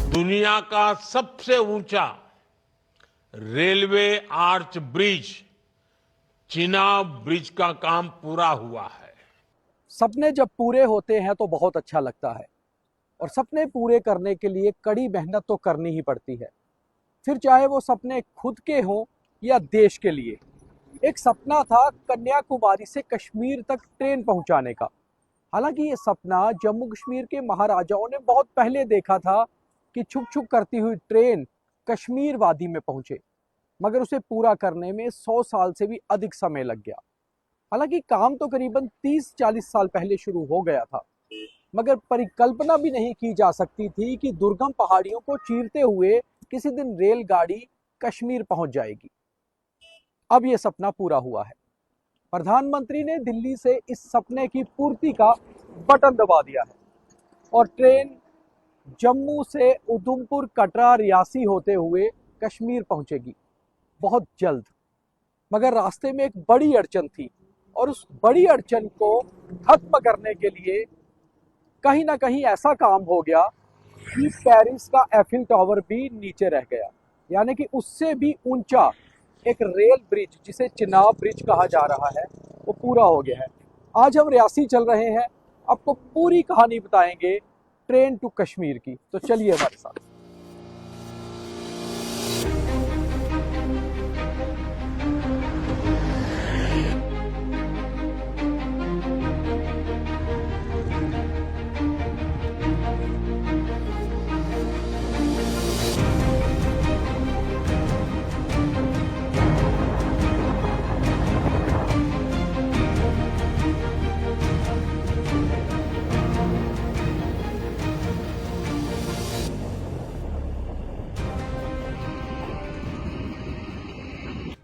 दुनिया का सबसे ऊंचा railway arch bridge Chenab bridge का काम पूरा हुआ है। सपने जब पूरे होते हैं तो बहुत अच्छा लगता है और सपने पूरे करने के लिए कड़ी मेहनत तो करनी ही पड़ती है, फिर चाहे वो सपने खुद के हों या देश के लिए। एक सपना था कन्याकुमारी से कश्मीर तक ट्रेन पहुंचाने का। हालांकि ये सपना जम्मू कश्मीर के महाराजाओं ने बहुत पहले देखा था कि छुक छुक करती हुई ट्रेन कश्मीर वादी में पहुंचे, मगर उसे पूरा करने में 100 साल से भी अधिक समय लग गया। हालांकि काम तो करीबन 30-40 साल पहले शुरू हो गया था, मगर परिकल्पना भी नहीं की जा सकती थी कि दुर्गम पहाड़ियों को चीरते हुए किसी दिन रेलगाड़ी कश्मीर पहुंच जाएगी। अब यह सपना पूरा हुआ है। प्रधानमंत्री ने दिल्ली से इस सपने की पूर्ति का बटन दबा दिया है और ट्रेन जम्मू से उधमपुर, कटरा, रियासी होते हुए कश्मीर पहुंचेगी बहुत जल्द। मगर रास्ते में एक बड़ी अड़चन थी और उस बड़ी अड़चन को खत्म करने के लिए कहीं ना कहीं ऐसा काम हो गया कि पेरिस का एफिल टावर भी नीचे रह गया, यानी कि उससे भी ऊंचा एक रेल ब्रिज जिसे चिनाब ब्रिज कहा जा रहा है वो पूरा हो गया है। आज हम रियासी चल रहे हैं, आपको पूरी कहानी बताएंगे ट्रेन टू कश्मीर की, तो चलिए हमारे साथ।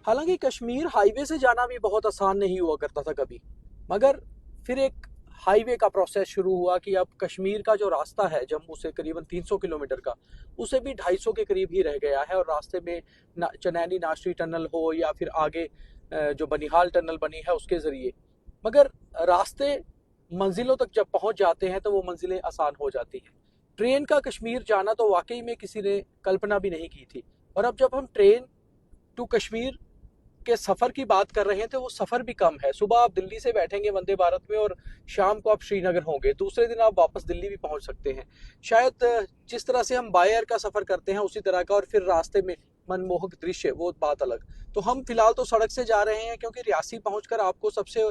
हालांकि कश्मीर हाईवे से जाना भी बहुत आसान नहीं हुआ करता था कभी, मगर फिर एक हाईवे का प्रोसेस शुरू हुआ कि अब कश्मीर का जो रास्ता है जम्मू से करीबन 300 किलोमीटर का, उसे भी 250 के करीब ही रह गया है। और रास्ते में चनैनी नाशरी टनल हो या फिर आगे जो बनिहाल टनल बनी है उसके जरिए, मगर रास्ते मंजिलों तक जब पहुंच जाते हैं तो वो मंजिलें आसान हो जाती हैं। ट्रेन का कश्मीर जाना तो वाकई में किसी ने कल्पना भी नहीं की थी। और अब जब हम ट्रेन टू कश्मीर के सफर की बात कर रहे हैं तो वो सफर भी कम है। सुबह आप दिल्ली से बैठेंगे वंदे भारत में और शाम को आप श्रीनगर होंगे, दूसरे दिन आप वापस दिल्ली भी पहुंच सकते हैं। शायद जिस तरह से हम बाय एयर का सफर करते हैं उसी तरह का, और फिर रास्ते में मनमोहक दृश्य, वो बात अलग। तो हम फिलहाल तो सड़क से जा रहे हैं क्योंकि रियासी पहुंचकर आपको सबसे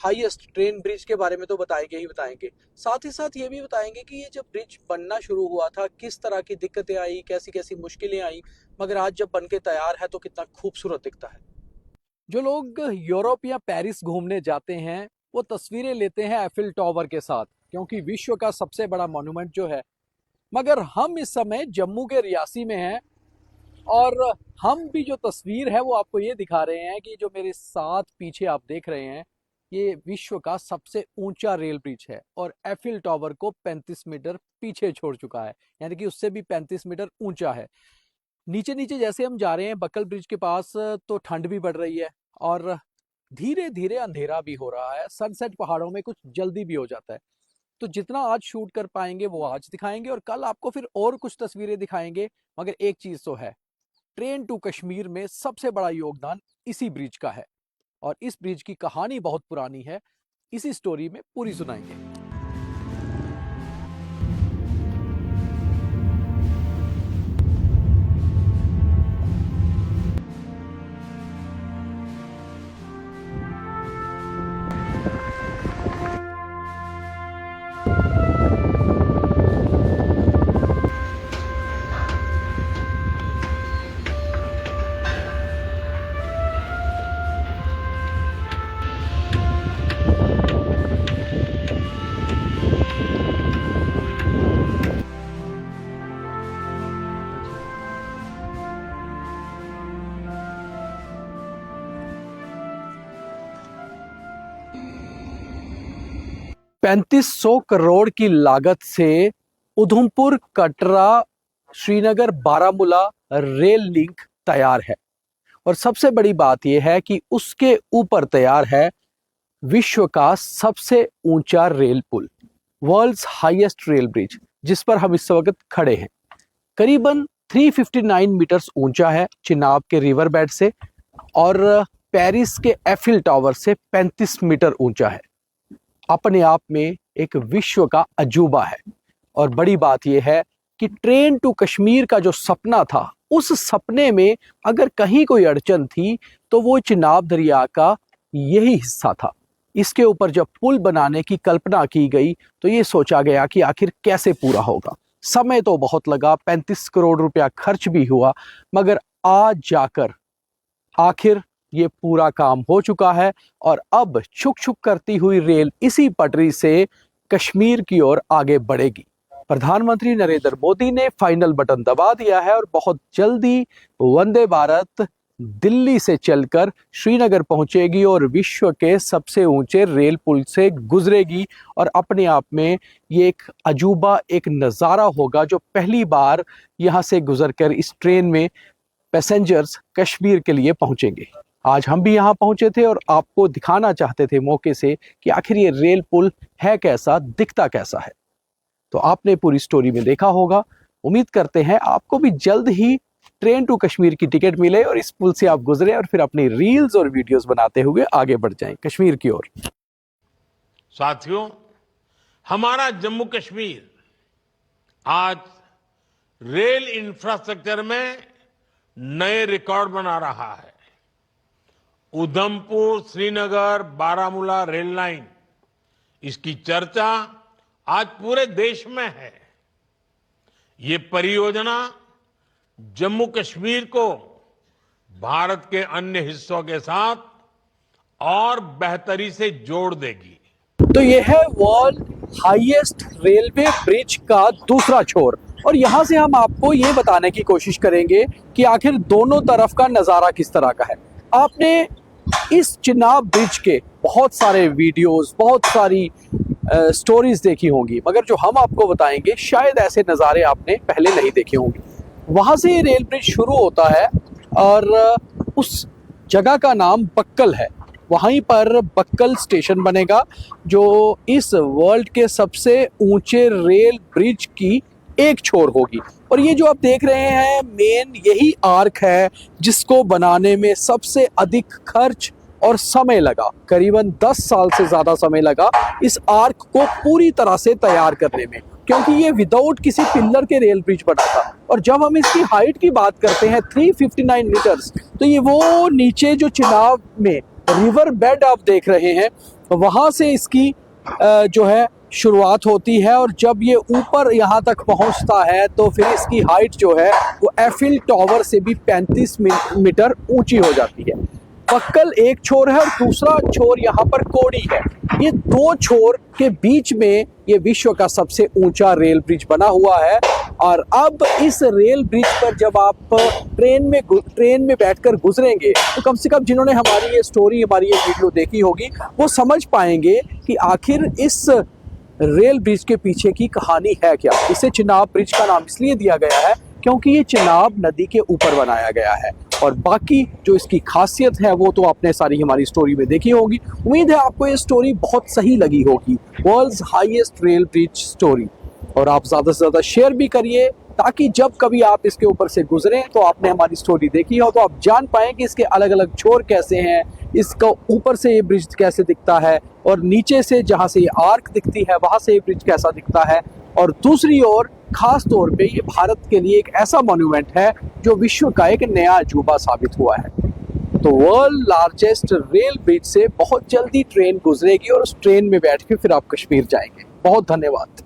हाईएस्ट ट्रेन ब्रिज के बारे में तो बताएंगे ही बताएंगे। साथ ही साथ ये भी बताएंगे कि ये जब ब्रिज बनना शुरू हुआ था किस तरह की दिक्कतें आई, कैसी कैसी मुश्किलें आई, मगर आज जब बन के तैयार है तो कितना खूबसूरत दिखता है। जो लोग यूरोप या पेरिस घूमने जाते हैं वो तस्वीरें लेते हैं एफिल टावर के साथ, क्योंकि विश्व का सबसे बड़ा मॉन्यूमेंट जो है। मगर हम इस समय जम्मू के रियासी में हैं और हम भी जो तस्वीर है वो आपको ये दिखा रहे हैं कि जो मेरे साथ पीछे आप देख रहे हैं ये विश्व का सबसे ऊंचा रेल ब्रिज है और एफिल टावर को 35 मीटर पीछे छोड़ चुका है, यानी कि उससे भी 35 मीटर ऊंचा है। नीचे नीचे जैसे हम जा रहे हैं बक्कल ब्रिज के पास तो ठंड भी बढ़ रही है और धीरे धीरे अंधेरा भी हो रहा है। सनसेट पहाड़ों में कुछ जल्दी भी हो जाता है। तो जितना आज शूट कर पाएंगे वो आज दिखाएंगे और कल आपको फिर और कुछ तस्वीरें दिखाएंगे। मगर एक चीज तो है, ट्रेन टू कश्मीर में सबसे बड़ा योगदान इसी ब्रिज का है और इस ब्रिज की कहानी बहुत पुरानी है। इसी स्टोरी में पूरी सुनाएंगे। 3500 करोड़ की लागत से उधमपुर, कटरा, श्रीनगर, बारामूला रेल लिंक तैयार है और सबसे बड़ी बात यह है कि उसके ऊपर तैयार है विश्व का सबसे ऊंचा रेल पुल, वर्ल्ड्स हाईएस्ट रेल ब्रिज, जिस पर हम इस वक्त खड़े हैं। करीबन 359 मीटर्स ऊंचा है चिनाब के रिवर बेड से, और पेरिस के एफिल टावर से 35 मीटर ऊंचा है। अपने आप में एक विश्व का अजूबा है। और बड़ी बात यह है कि ट्रेन टू कश्मीर का जो सपना था, उस सपने में अगर कहीं कोई अड़चन थी तो वो चिनाब दरिया का यही हिस्सा था। इसके ऊपर जब पुल बनाने की कल्पना की गई तो ये सोचा गया कि आखिर कैसे पूरा होगा। समय तो बहुत लगा, 35 करोड़ रुपया खर्च भी हुआ, मगर आज जाकर आखिर ये पूरा काम हो चुका है और अब छुक छुक करती हुई रेल इसी पटरी से कश्मीर की ओर आगे बढ़ेगी। प्रधानमंत्री नरेंद्र मोदी ने फाइनल बटन दबा दिया है और बहुत जल्दी वंदे भारत दिल्ली से चलकर श्रीनगर पहुंचेगी और विश्व के सबसे ऊंचे रेल पुल से गुजरेगी। और अपने आप में ये एक अजूबा, एक नज़ारा होगा जो पहली बार यहाँ से गुजरकर इस ट्रेन में पैसेंजर्स कश्मीर के लिए पहुंचेंगे। आज हम भी यहाँ पहुंचे थे और आपको दिखाना चाहते थे मौके से कि आखिर ये रेल पुल है कैसा, दिखता कैसा है। तो आपने पूरी स्टोरी में देखा होगा। उम्मीद करते हैं आपको भी जल्द ही ट्रेन टू कश्मीर की टिकट मिले और इस पुल से आप गुजरे और फिर अपनी रील्स और वीडियोस बनाते हुए आगे बढ़ जाएं कश्मीर की ओर। साथियों, हमारा जम्मू कश्मीर आज रेल इंफ्रास्ट्रक्चर में नए रिकॉर्ड बना रहा है। उधमपुर श्रीनगर बारामूला रेल लाइन, इसकी चर्चा आज पूरे देश में है। ये परियोजना जम्मू कश्मीर को भारत के अन्य हिस्सों के साथ और बेहतरी से जोड़ देगी। तो ये है वर्ल्ड हाईएस्ट रेलवे ब्रिज का दूसरा छोर, और यहां से हम आपको ये बताने की कोशिश करेंगे कि आखिर दोनों तरफ का नजारा किस तरह का है। आपने इस चिनाब ब्रिज के बहुत सारे वीडियोस, बहुत सारी स्टोरीज देखी होंगी, मगर जो हम आपको बताएंगे शायद ऐसे नज़ारे आपने पहले नहीं देखे होंगे। वहाँ से ये रेल ब्रिज शुरू होता है और उस जगह का नाम बक्कल है। वहीं पर बक्कल स्टेशन बनेगा जो इस वर्ल्ड के सबसे ऊंचे रेल ब्रिज की एक छोर होगी। और ये जो आप देख रहे हैं मेन यही आर्क है जिसको बनाने में सबसे अधिक खर्च और समय लगा। करीबन 10 साल से ज़्यादा समय लगा इस आर्क को पूरी तरह से तैयार करने में, क्योंकि ये विदाउट किसी पिलर के रेल ब्रिज बना था। और जब हम इसकी हाइट की बात करते हैं 359 मीटर्स, तो ये वो नीचे जो चिनाब में रिवर बेड आप देख रहे हैं वहाँ से इसकी जो है शुरुआत होती है, और जब ये ऊपर यहाँ तक पहुँचता है तो फिर इसकी हाइट जो है वो एफिल टावर से भी 35 मीटर ऊंची हो जाती है। बक्कल एक छोर है और दूसरा छोर यहाँ पर कोडी है। ये दो छोर के बीच में ये विश्व का सबसे ऊंचा रेल ब्रिज बना हुआ है। और अब इस रेल ब्रिज पर जब आप ट्रेन में बैठकर गुजरेंगे तो कम से कम जिन्होंने हमारी ये स्टोरी, हमारी ये वीडियो देखी होगी, वो समझ पाएंगे कि आखिर इस रेल ब्रिज के पीछे की कहानी है क्या। इसे चिनाब ब्रिज का नाम इसलिए दिया गया है क्योंकि ये चिनाब नदी के ऊपर बनाया गया है। और बाकी जो इसकी खासियत है वो तो आपने सारी हमारी स्टोरी में देखी होगी। उम्मीद है आपको ये स्टोरी बहुत सही लगी होगी, world's highest rail bridge story. और आप ज़्यादा से ज़्यादा शेयर भी करिए ताकि जब कभी आप इसके ऊपर से गुजरें तो आपने हमारी स्टोरी देखी हो तो आप जान पाएँ कि इसके अलग अलग छोर कैसे हैं, इसका ऊपर से ये ब्रिज कैसे दिखता है, और नीचे से जहाँ से ये आर्क दिखती है वहाँ से ये ब्रिज कैसा दिखता है। और दूसरी ओर खास तौर पे ये भारत के लिए एक ऐसा मॉन्यूमेंट है जो विश्व का एक नया अजूबा साबित हुआ है। तो वर्ल्ड लार्जेस्ट रेल ब्रिज से बहुत जल्दी ट्रेन गुजरेगी और उस ट्रेन में बैठ के फिर आप कश्मीर जाएंगे। बहुत धन्यवाद।